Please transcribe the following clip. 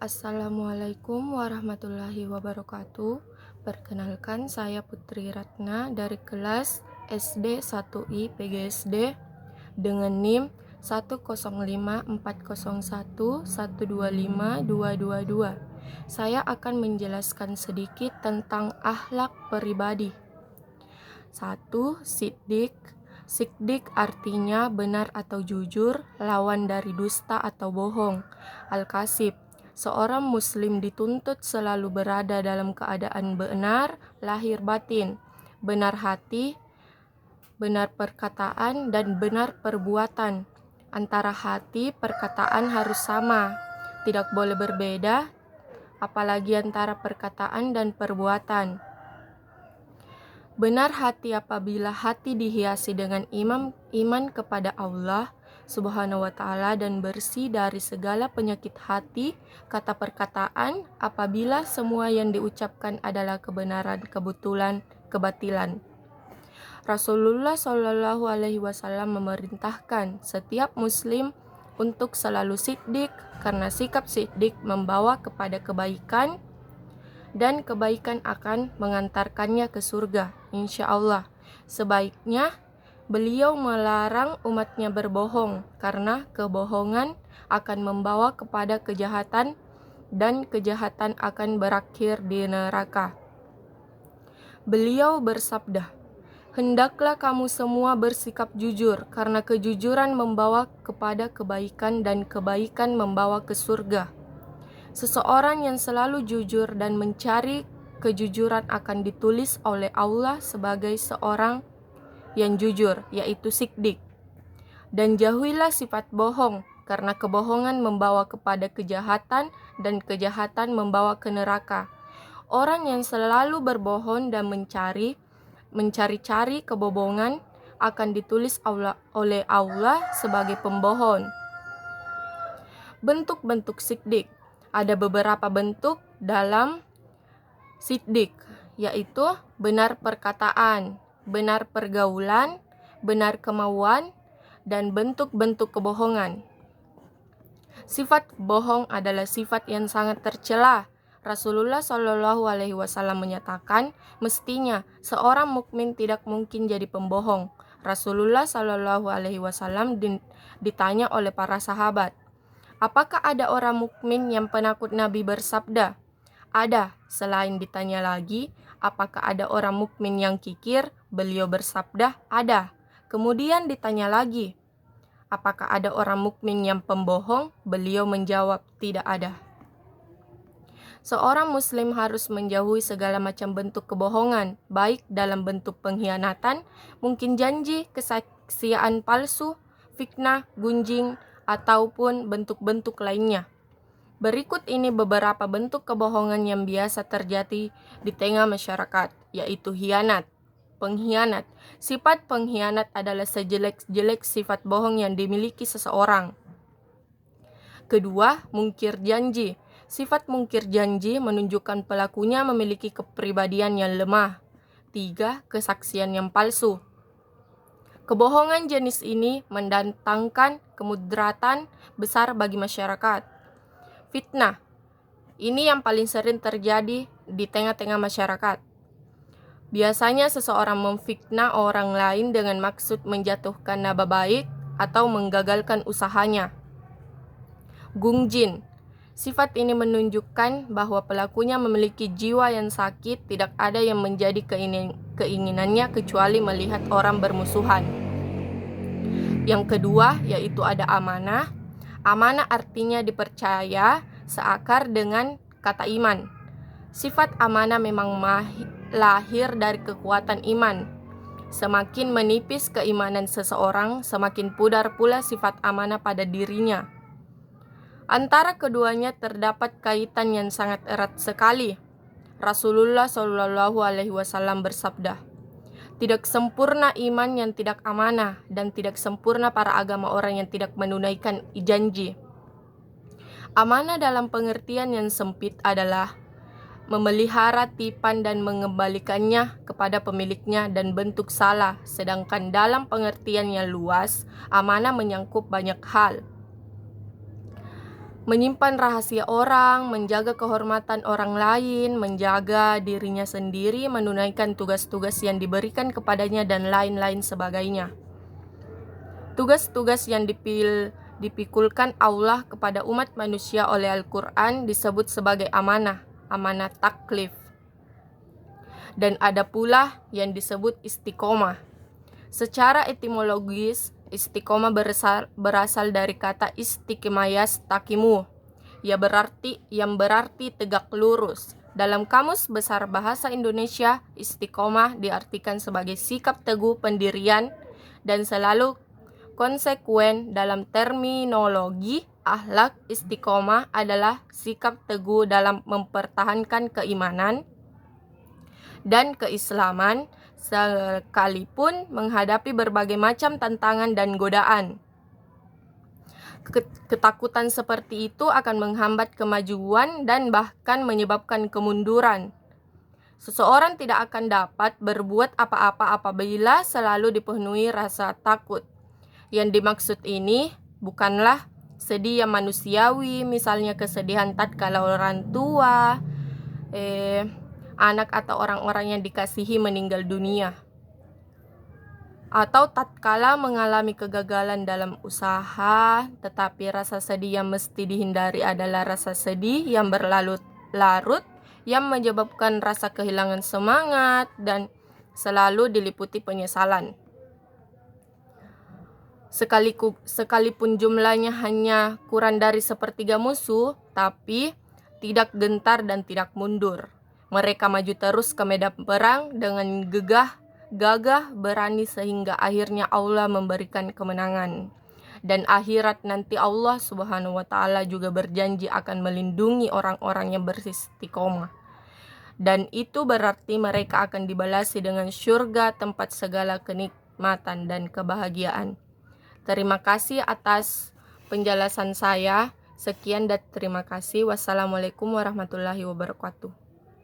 Assalamualaikum warahmatullahi wabarakatuh. Perkenalkan, saya Putri Ratna dari kelas SD 1I PGSD dengan NIM 10540112522. Saya akan menjelaskan sedikit tentang akhlak pribadi. 1. Siddiq. Siddiq artinya benar atau jujur, lawan dari dusta atau bohong. Al-Kasib. Seorang muslim dituntut selalu berada dalam keadaan benar, lahir batin, benar hati, benar perkataan, dan benar perbuatan. Antara hati, perkataan harus sama, tidak boleh berbeda, apalagi antara perkataan dan perbuatan. Benar hati apabila hati dihiasi dengan iman kepada Allah Subhanahu wa Ta'ala dan bersih dari segala penyakit hati, kata perkataan apabila semua yang diucapkan adalah kebenaran, kebatilan. Rasulullah Shallallahu Alaihi Wasallam memerintahkan setiap muslim untuk selalu siddiq karena sikap siddiq membawa kepada kebaikan dan kebaikan akan mengantarkannya ke surga, insya Allah. Sebaiknya beliau melarang umatnya berbohong, karena kebohongan akan membawa kepada kejahatan dan kejahatan akan berakhir di neraka. Beliau bersabda, "Hendaklah kamu semua bersikap jujur, karena kejujuran membawa kepada kebaikan dan kebaikan membawa ke surga." Seseorang yang selalu jujur dan mencari kejujuran akan ditulis oleh Allah sebagai seorang yang jujur, yaitu siddiq. Dan jauhilah sifat bohong, karena kebohongan membawa kepada kejahatan dan kejahatan membawa ke neraka. Orang yang selalu berbohong dan mencari-cari kebohongan akan ditulis oleh Allah sebagai pembohong. Bentuk-bentuk siddiq. Ada beberapa bentuk dalam siddiq, yaitu benar perkataan, benar pergaulan, benar kemauan, dan bentuk-bentuk kebohongan. Sifat bohong adalah sifat yang sangat tercela. Rasulullah Shallallahu Alaihi Wasallam menyatakan, mestinya seorang mukmin tidak mungkin jadi pembohong. Rasulullah Shallallahu Alaihi Wasallam ditanya oleh para sahabat, apakah ada orang mukmin yang penakut? Nabi bersabda, ada. Selain ditanya lagi, apakah ada orang mukmin yang kikir? Beliau bersabda, ada. Kemudian ditanya lagi, apakah ada orang mukmin yang pembohong? Beliau menjawab, tidak ada. Seorang muslim harus menjauhi segala macam bentuk kebohongan, baik dalam bentuk pengkhianatan, mungkin janji, kesaksian palsu, fitnah, gunjing, ataupun bentuk-bentuk lainnya. Berikut ini beberapa bentuk kebohongan yang biasa terjadi di tengah masyarakat, yaitu khianat. Pengkhianat. Sifat pengkhianat adalah sejelek-jelek sifat bohong yang dimiliki seseorang. Kedua, mungkir janji. Sifat mungkir janji menunjukkan pelakunya memiliki kepribadian yang lemah. 3. Kesaksian yang palsu. Kebohongan jenis ini mendatangkan kemudaratan besar bagi masyarakat. Fitnah. Ini yang paling sering terjadi di tengah-tengah masyarakat. Biasanya seseorang memfitnah orang lain dengan maksud menjatuhkan nama baik atau menggagalkan usahanya. Gunjing. Sifat ini menunjukkan bahwa pelakunya memiliki jiwa yang sakit, tidak ada yang menjadi keinginannya kecuali melihat orang bermusuhan. Yang kedua, yaitu ada amanah. Amanah artinya dipercaya, seakar dengan kata iman. Sifat amanah memang lahir dari kekuatan iman. Semakin menipis keimanan seseorang, semakin pudar pula sifat amanah pada dirinya. Antara keduanya terdapat kaitan yang sangat erat sekali. Rasulullah Shallallahu Alaihi Wasallam bersabda, tidak sempurna iman yang tidak amanah, dan tidak sempurna para agama orang yang tidak menunaikan janji. Amanah dalam pengertian yang sempit adalah memelihara tipan dan mengembalikannya kepada pemiliknya dan bentuk salah, sedangkan dalam pengertian yang luas, amanah menyangkut banyak hal. menyimpan rahasia orang, menjaga kehormatan orang lain, menjaga dirinya sendiri, menunaikan tugas-tugas yang diberikan kepadanya, dan lain-lain sebagainya. Tugas-tugas yang dipikulkan Allah kepada umat manusia oleh Al-Quran disebut sebagai amanah, amanah taklif. Dan ada pula yang disebut istiqomah. Secara etimologis, istiqomah berasal dari kata istiqmayas takimu, yang berarti tegak lurus. Dalam Kamus Besar Bahasa Indonesia, istiqomah diartikan sebagai sikap teguh pendirian dan selalu konsekuen. Dalam terminologi akhlak, istiqomah adalah sikap teguh dalam mempertahankan keimanan dan keislaman sekalipun menghadapi berbagai macam tantangan dan godaan. Ketakutan seperti itu akan menghambat kemajuan dan bahkan menyebabkan kemunduran. Seseorang tidak akan dapat berbuat apa-apa apabila selalu dipenuhi rasa takut. Yang dimaksud ini bukanlah sedih yang manusiawi, misalnya kesedihan tatkala orang tua, anak atau orang-orang yang dikasihi meninggal dunia, atau tatkala mengalami kegagalan dalam usaha. Tetapi rasa sedih yang mesti dihindari adalah rasa sedih yang berlarut-larut, yang menyebabkan rasa kehilangan semangat dan selalu diliputi penyesalan. Sekalipun jumlahnya hanya kurang dari sepertiga musuh, tapi tidak gentar dan tidak mundur. Mereka maju terus ke medan perang dengan gagah berani, sehingga akhirnya Allah memberikan kemenangan. Dan akhirat nanti Allah Subhanahu wa Ta'ala juga berjanji akan melindungi orang-orang yang beristiqomah. Dan itu berarti mereka akan dibalasi dengan syurga, tempat segala kenikmatan dan kebahagiaan. Terima kasih atas penjelasan saya. Sekian dan terima kasih. Wassalamualaikum warahmatullahi wabarakatuh.